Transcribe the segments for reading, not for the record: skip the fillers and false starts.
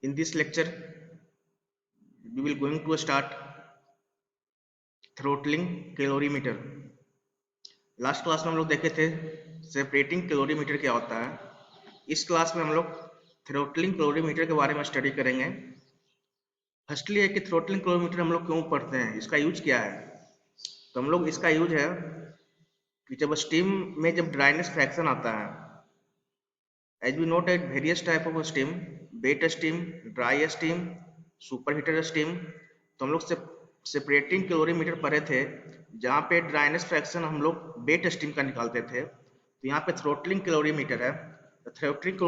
In this lecture we will going to start throttling calorimeter. Last class में हम लोग देखे थे सेपरेटिंग कैलोरीमीटर क्या होता है। इस क्लास में हम लोग थ्रोटलिंग कैलोरीमीटर के बारे में स्टडी करेंगे। फर्स्टली है कि थ्रोटलिंग कैलोरीमीटर हम लोग क्यों पढ़ते हैं, इसका यूज क्या है। तो हम लोग इसका यूज है कि जब स्टीम में जब ड्राइनेस फ्रैक्शन आता है, as we note at various type of steam, wet steam, dry steam, super heated steam. तो हम लोग सेपरेटिंग कैलोरीमीटर पढ़े थे जहाँ पे ड्राइनेस फ्रैक्शन हम लोग वेट स्टीम का निकालते थे। तो यहाँ पे थ्रोटलिंग कैलोरीमीटर है। तो थ्रोटलिंग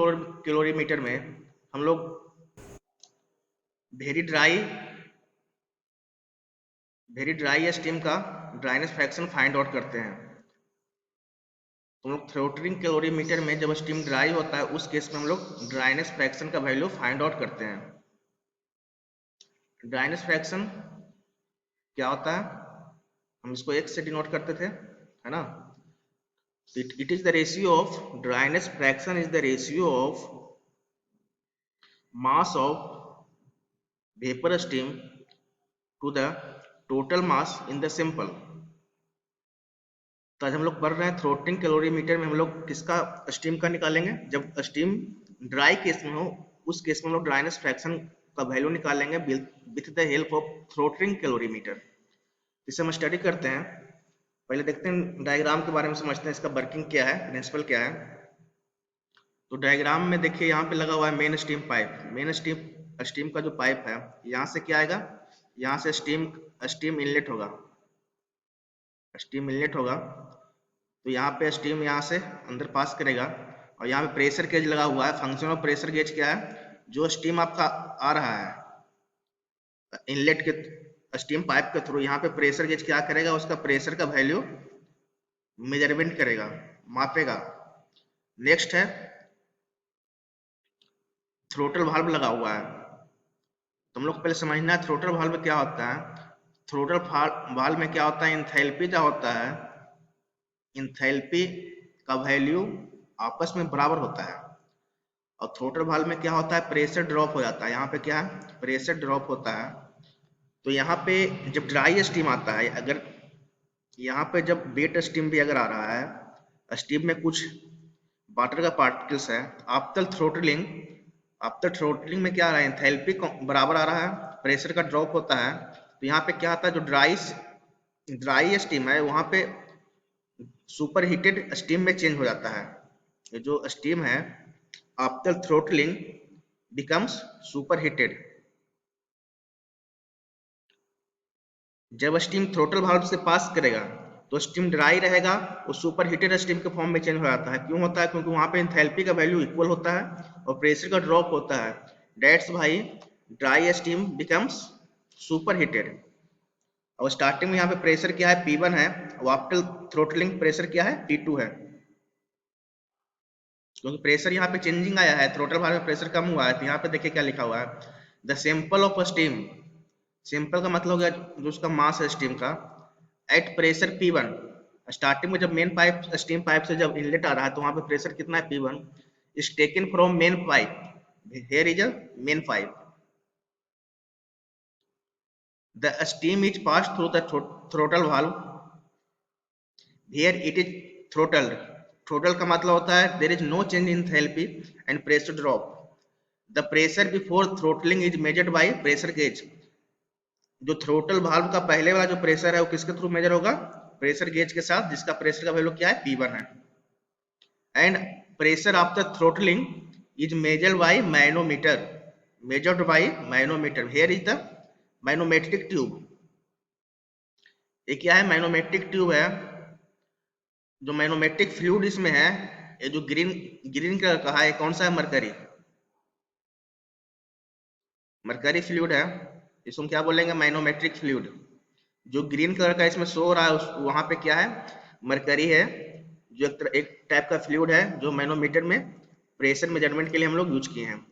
कैलोरीमीटर में हम लोग वेरी ड्राई स्टीम का ड्राइनेस फ्रैक्शन फाइंड आउट करते हैं। तो हम लोग थ्रोटलिंग कैलोरीमीटर में जब स्टीम ड्राई होता है उस केस में हम लोग ड्राइनेस फ्रैक्शन का वैल्यू फाइंड आउट करते हैं। ड्राइनेस फ्रैक्शन क्या होता है, हम इसको x से डिनोट करते थे, है ना। It is the ratio of dryness fraction is the ratio of mass of vapour steam to the total mass in the sample. तो आज हम लोग पढ़ रहे हैं थ्रोटलिंग कैलोरीमीटर में हम लोग किसका स्टीम का निकालेंगे। जब स्टीम ड्राई केस में हो उस केस में हम लोग ड्राइनेस फ्रैक्शन का वैल्यू निकालेंगे with the help of throttling calorimeter. इसे हम स्टडी करते हैं। पहले देखते हैं डायग्राम के बारे में, समझते हैं इसका वर्किंग क्या है, प्रिंसिपल क्या है। तो डायग्राम में देखिए यहाँ पे लगा हुआ है main steam pipe. Main steam का जो पाइप है, यहाँ से क्या आएगा, यहाँ से स्टीम इनलेट होगा। स्टीम इनलेट होगा तो यहाँ पे स्टीम यहाँ से अंदर पास करेगा और यहाँ पे प्रेशर गेज लगा हुआ है। फंक्शन ऑफ प्रेशर गेज क्या है, जो स्टीम आपका आ रहा है इनलेट के स्टीम पाइप के थ्रू, यहाँ पे प्रेशर गेज क्या करेगा, उसका प्रेशर का वैल्यू मेजरमेंट करेगा, मापेगा। नेक्स्ट है थ्रोटल वाल्व लगा हुआ है। तो हम लोग पहले समझना है थ्रोटल वाल्व क्या होता है। थ्रोटल वाल्व में क्या होता है, एंथैल्पी क्या होता है, एंथैल्पी का वैल्यू आपस में बराबर होता है। और थ्रोटल वाल्व में क्या होता है, प्रेशर ड्रॉप हो जाता है। यहाँ पे क्या है, प्रेशर ड्रॉप होता है। तो यहाँ पे जब ड्राई स्टीम आता है, अगर यहाँ पे जब वेट स्टीम भी अगर आ रहा है, स्टीम में कुछ वाटर का पार्टिकल्स है, आफ्टर थ्रोटलिंग में क्या आ रहा है, एंथैल्पी बराबर आ रहा है, प्रेशर का ड्रॉप होता है। तो यहाँ पे क्या होता है, जो ड्राई स्टीम है वहां पे सुपर हीटेड स्टीम में चेंज हो जाता है। ये जो स्टीम है after throttling becomes super heated. जब स्टीम थ्रोटल वाल्व से पास करेगा तो स्टीम ड्राई रहेगा, वो सुपर हीटेड स्टीम के फॉर्म में चेंज हो जाता है। क्यों होता है, क्योंकि वहां पे एंथैल्पी का वैल्यू इक्वल होता है और प्रेशर का ड्रॉप होता है। दैट्स भाई dry steam becomes super heated. और स्टार्टिंग में यहाँ पे प्रेशर क्या है, P1 है, और आफ्टर थ्रोटलिंग प्रेशर क्या है, P2 है। क्योंकि प्रेशर यहाँ पे चेंजिंग आया है, थ्रोटल वाल्व में प्रेशर कम हुआ है। तो यहाँ पे देखिए क्या लिखा हुआ है, the sample of steam. Sample का मतलब हो गया जो उसका मास है स्टीम का, एट प्रेशर P1। स्टार्टिंग में जब मेन पाइप स्टीम पाइप से जब इनलेट आ रहा है तो वहां पे प्रेशर कितना है, P1 is taken from main pipe. Here is a main pipe. The steam is pass through the throttle valve. Here it is throttled. Throttle का मतलब होता है there is no change in enthalpy and pressure drop. The pressure before throttling is measured by pressure gauge. जो throttle valve का पहले वाला जो pressure है वो किसके थ्रू मेजर होगा, प्रेशर गेज के साथ, जिसका प्रेशर का वैल्यू क्या है, P1 है। And pressure after throttling is measured bye manometer. Here is the manometric tube. ये क्या है, मैनोमेट्रिक ट्यूब है। जो मैनोमेट्रिक फ्लूइड इसमें है, ये जो ग्रीन कलर का है, कौन सा है, मरकरी फ्लूइड है। इसको हम क्या बोलेंगे, मैनोमेट्रिक फ्लूइड। जो ग्रीन कलर का इसमें शो हो रहा है वहां पे क्या है, मरकरी है, जो एक टाइप का फ्लूइड है जो मैनोमीटर में प्रेशर मेजरमेंट के लिए हम लोग यूज किए हैं।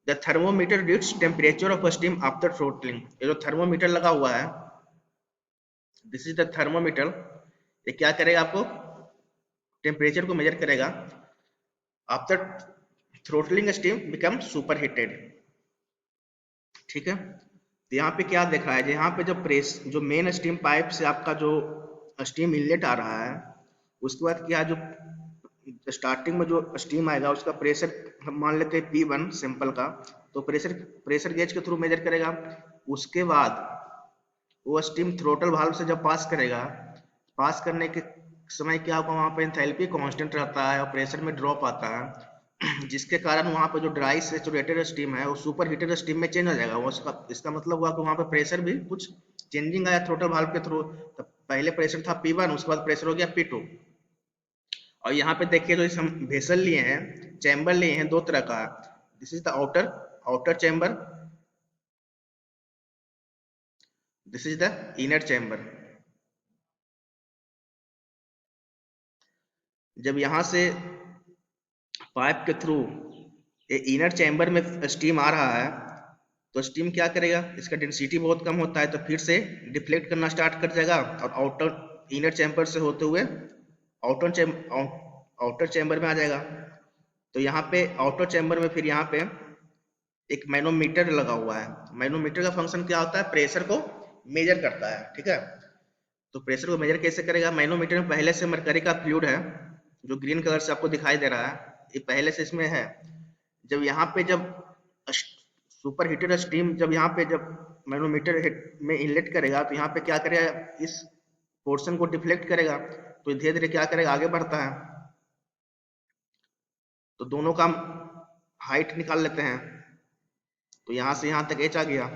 The thermometer reads temperature of steam after throttling. ये जो थर्मोमीटर लगा हुआ है, दिस इज द थर्मोमीटर। ये क्या करेगा, आपको टेम्परेचर को मेजर करेगा। After throttling steam become super heated. ठीक है। तो यहाँ पे क्या दिख रहा है, यहाँ पे जब जो मेन स्टीम पाइप से आपका जो स्टीम इनलेट आ रहा है, उसके बाद क्या, जो स्टार्टिंग में जो स्टीम आएगा उसका प्रेशर हम मान लेते हैं P1 सिंपल का, तो प्रेशर गेज के थ्रू मेजर करेगा। उसके बाद वो स्टीम थ्रोटल वाल्व से जब पास करेगा, पास करने के समय क्या होगा, वहाँ पे एंथैल्पी कांस्टेंट रहता है और प्रेशर में ड्रॉप आता है, जिसके कारण वहाँ पे जो ड्राई सैचुरेटेड स्टीम है वो सुपर हीटेड स्टीम में चेंज हो जाएगा। वो इसका मतलब हुआ कि वहाँ पे प्रेशर भी कुछ चेंजिंग आया थ्रोटल वाल्व के थ्रू। तो पहले प्रेशर था P1, उसके बाद प्रेशर हो गया P2। और यहाँ पे देखिए जो हम वेसल लिए हैं, चैम्बर लिए हैं, दो तरह का। This is the outer chamber, this is the inner chamber. जब यहाँ से पाइप के थ्रू इनर चैम्बर में स्टीम आ रहा है, तो स्टीम क्या करेगा, इसका डेंसिटी बहुत कम होता है, तो फिर से डिफ्लेक्ट करना स्टार्ट कर जाएगा और इनर चैम्बर से होते हुए आउटर चैम्बर में आ जाएगा। तो यहाँ पे आउटर चैम्बर में फिर यहाँ पे एक मैनोमीटर लगा हुआ है। मैनोमीटर का फंक्शन क्या होता है, प्रेशर को मेजर करता है, ठीक है। तो प्रेशर को मेजर कैसे करेगा, मैनोमीटर में पहले से मरकरी का फ्लूइड है, जो ग्रीन कलर से आपको दिखाई दे रहा है, ये पहले से इसमें है। जब यहाँ पे जब सुपर हीटेड स्टीम जब मैनोमीटर में इनलेट करेगा, तो यहाँ पे क्या करेगा, इस पोर्शन को डिफ्लेक्ट करेगा, तो धीरे धीरे क्या करेगा, आगे बढ़ता है। तो दोनों का हाइट निकाल लेते हैं, तो यहाँ से यहाँ तक एच आ गया।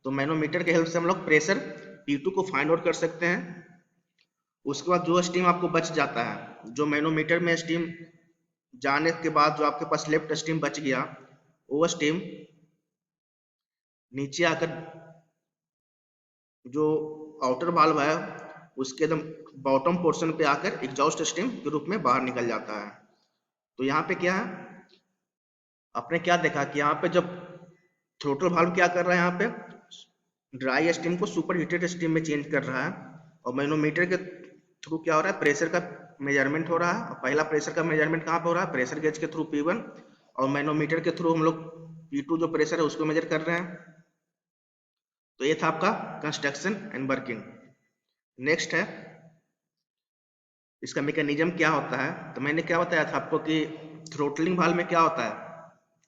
तो मैनोमीटर के हेल्प से हम लोग प्रेशर P2 को फाइंड आउट कर सकते हैं। उसके बाद जो स्टीम आपको बच जाता है, जो मैनोमीटर में स्टीम जाने के बाद जो आपके पास लेफ्ट स्टीम बच गया, वो स्टीम नीचे आकर जो आउटर वाल्व है उसके एकदम बॉटम पोर्शन पे आकर एग्जॉस्ट स्टीम के रूप में बाहर निकल जाता है। तो यहाँ पे क्या है, आपने क्या देखा कि यहाँ पे जब थ्रोटल वाल्व क्या कर रहा है, यहाँ पे ड्राई स्टीम को सुपर हीटेड स्टीम में चेंज कर रहा है, और मैनोमीटर के थ्रू क्या हो रहा है, प्रेशर का मेजरमेंट हो रहा है। और पहला प्रेशर का मेजरमेंट कहाँ पे हो रहा है, प्रेशर गेज के थ्रू P1, और मैनोमीटर के थ्रू हम लोग P2 जो प्रेशर है उसको मेजर कर रहे हैं। तो ये था आपका कंस्ट्रक्शन एंड वर्किंग। नेक्स्ट है इसका मैकेनिज्म क्या होता है। तो मैंने क्या बताया था आपको कि थ्रोटलिंग वाल्व में क्या होता है,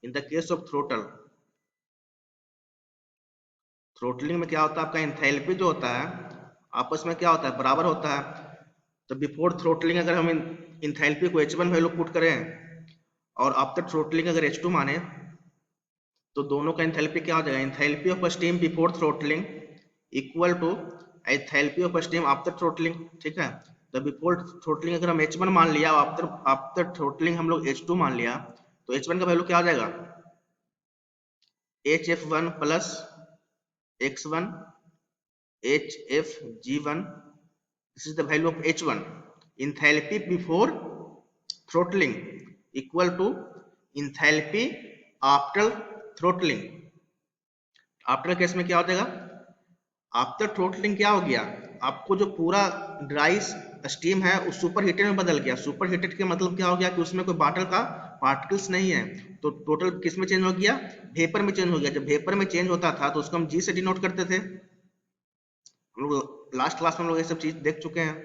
in the case of throttling में क्या होता है, आपका एंथैल्पी जो होता है आपस में क्या होता है, बराबर होता है। तो बिफोर थ्रोटलिंग अगर हम एंथैल्पी को H1 वैल्यू पुट करें और आफ्टर थ्रोटलिंग अगर H2 माने, तो दोनों का एंथैल्पी क्या हो जाएगा, enthalpy of steam before throttling equal to enthalpy of steam after throttling, ठीक है। तो बिफोर थ्रोटलिंग अगर हम H1 मान लिया, आफ्टर थ्रोटलिंग हम लोग H2 मान लिया, तो H1 का वैल्यू क्या हो जाएगा, HF1 plus X1 HFG1, this is the value of H1, enthalpy before throttling equal to enthalpy after throttling। After case में क्या हो जाएगा, आफ्टर थ्रोटलिंग क्या हो गया, आपको जो पूरा ड्राई स्टीम है उस सुपर हीटेड में बदल गया। सुपर हीटेड के मतलब क्या हो गया कि उसमें कोई बाटल का पार्टिकल्स नहीं है, तो टोटल किस में चेंज हो गया, वेपर में चेंज हो गया। जब वेपर में चेंज होता था तो उसको हम G से डिनोट करते थे। हम लोग लास्ट क्लास में हम लोग ये सब चीज देख चुके हैं।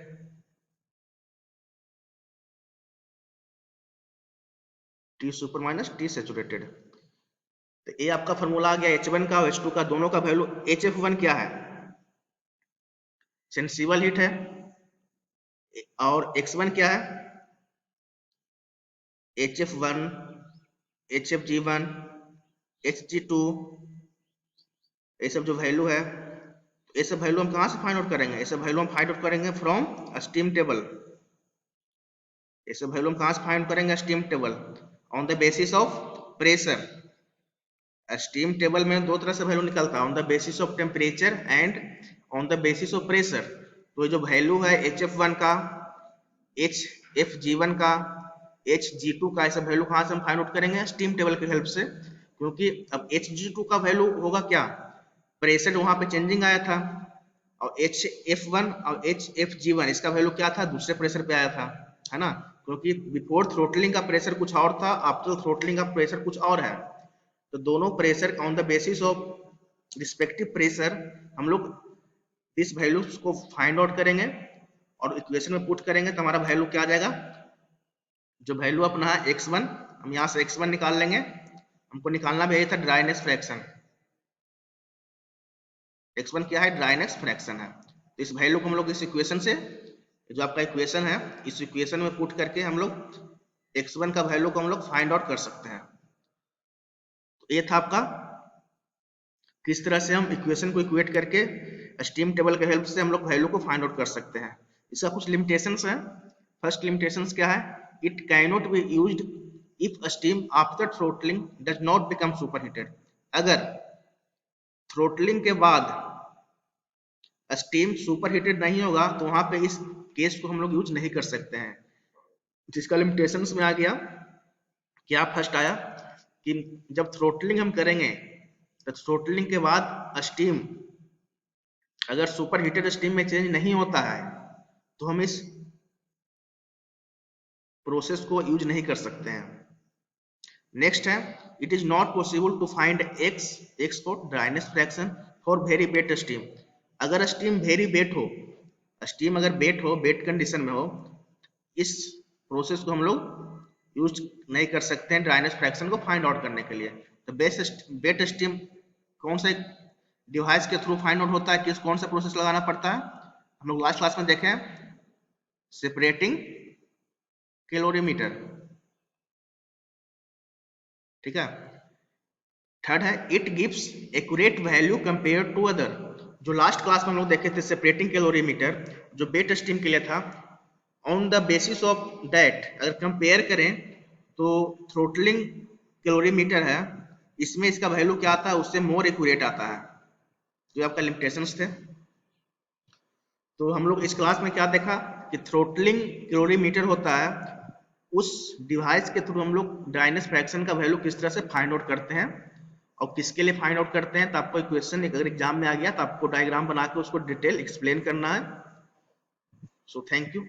T super minus T saturated. तो ये आपका फॉर्मूला आ गया H1 का और H2 का, दोनों का वैल्यू। HF1 क्या है, सेंसिबल हीट है, और X1 क्या है, HF1 HFG1 HG2, ये सब जो वैल्यू है, ये सब वैल्यू हम कहाँ से फाइंड आउट करेंगे, ये सब वैल्यू हम फाइंड आउट करेंगे फ्रॉम स्टीम टेबल। ये सब वैल्यू हम कहाँ से फाइंड करेंगे, steam table, on the basis of pressure. Steam table में दो तरह से वैल्यू निकलता है, on the basis of temperature and on the basis of pressure. तो ये जो वैल्यू है HF1 का, HFG1 का, HG2 का, ऐसा वैल्यू कहाँ से हम फाइंड आउट करेंगे, स्टीम टेबल की हेल्प से। क्योंकि अब HG2 का वैल्यू होगा क्या, प्रेशर वहां पे चेंजिंग आया था, और HF1 और HFG1 इसका वैल्यू क्या था, दूसरे प्रेशर पे आया था, है ना। क्योंकि बिफोर थ्रोटलिंग का प्रेशर कुछ और था, आफ्टर थ्रोटलिंग का प्रेशर कुछ और है। तो दोनों pressure on the basis of respective pressure हम लोग इस वैल्यूज को फाइंड आउट करेंगे और इक्वेशन में पुट करेंगे, तो हमारा वैल्यू क्या आ जाएगा, जो वैल्यू अपना है x1, हम यहाँ से x1 निकाल लेंगे। हमको निकालना भी यही था, ड्राइनेस फ्रैक्शन। x1 क्या है, ड्राइनेस फ्रैक्शन है। तो इस वैल्यू को हम लोग इस इक्वेशन से, जो आपका इक्वेशन है, इस इक्वेशन में पुट करके हम लोग x1 का वैल्यू को हम लोग फाइंड आउट कर सकते हैं। तो ये था आपका किस तरह से हम इक्वेशन को इक्वेट करके स्टीम टेबल के हेल्प से हम लोग वैल्यू को फाइंड आउट कर सकते हैं। इसका कुछ लिमिटेशंस है। फर्स्ट लिमिटेशंस क्या है, it can not be used if steam after throttling does not become superheated. अगर थ्रोटलिंग के बाद स्टीम सुपरहीटेड नहीं होगा तो वहां पे इस केस को हम लोग यूज नहीं कर सकते हैं। जिसका लिमिटेशंस में आ गया, क्या फर्स्ट आया कि जब थ्रोटलिंग हम करेंगे तो थ्रोटलिंग के बाद स्टीम अगर सुपर हीटेड स्टीम में चेंज नहीं होता है तो हम इस प्रोसेस को यूज नहीं कर सकते हैं। नेक्स्ट है, it is not possible to find X को dryness fraction for very wet steam. अगर स्टीम वेरी वेट हो, स्टीम अगर वेट हो, वेट कंडीशन में हो, इस प्रोसेस को हम लोग यूज नहीं कर सकते हैं ड्राइनेस फ्रैक्शन को फाइंड आउट करने के लिए। तो वेट स्टीम कौन से डिवाइस के थ्रू फाइंड आउट होता है, किस कौन सा प्रोसेस लगाना पड़ता है, हम लोग लास्ट क्लास में देखें, सेपरेटिंग कैलोरीमीटर। ठीक है। थर्ड है, it gives accurate value compare to other. जो लास्ट क्लास में हम लोग देखे थे सेपरेटिंग कैलोरीमीटर, जो वेट स्टीम के लिए था, on the basis of that अगर कंपेयर करें तो थ्रोटलिंग कैलोरीमीटर है, इसमें इसका वैल्यू क्या आता है, उससे मोर एक्यूरेट आता है। जो आपका लिमिटेशंस थे। तो हम लोग इस क्लास में क्या देखा कि थ्रोटलिंग कैलोरीमीटर होता है, उस डिवाइस के थ्रू हम लोग ड्राइनेस फ्रैक्शन का वैल्यू किस तरह से फाइंड आउट करते हैं और किसके लिए फाइंड आउट करते हैं। तो आपको क्वेश्चन अगर एग्जाम में आ गया तो आपको डायग्राम बना के उसको डिटेल एक्सप्लेन करना है। So thank you.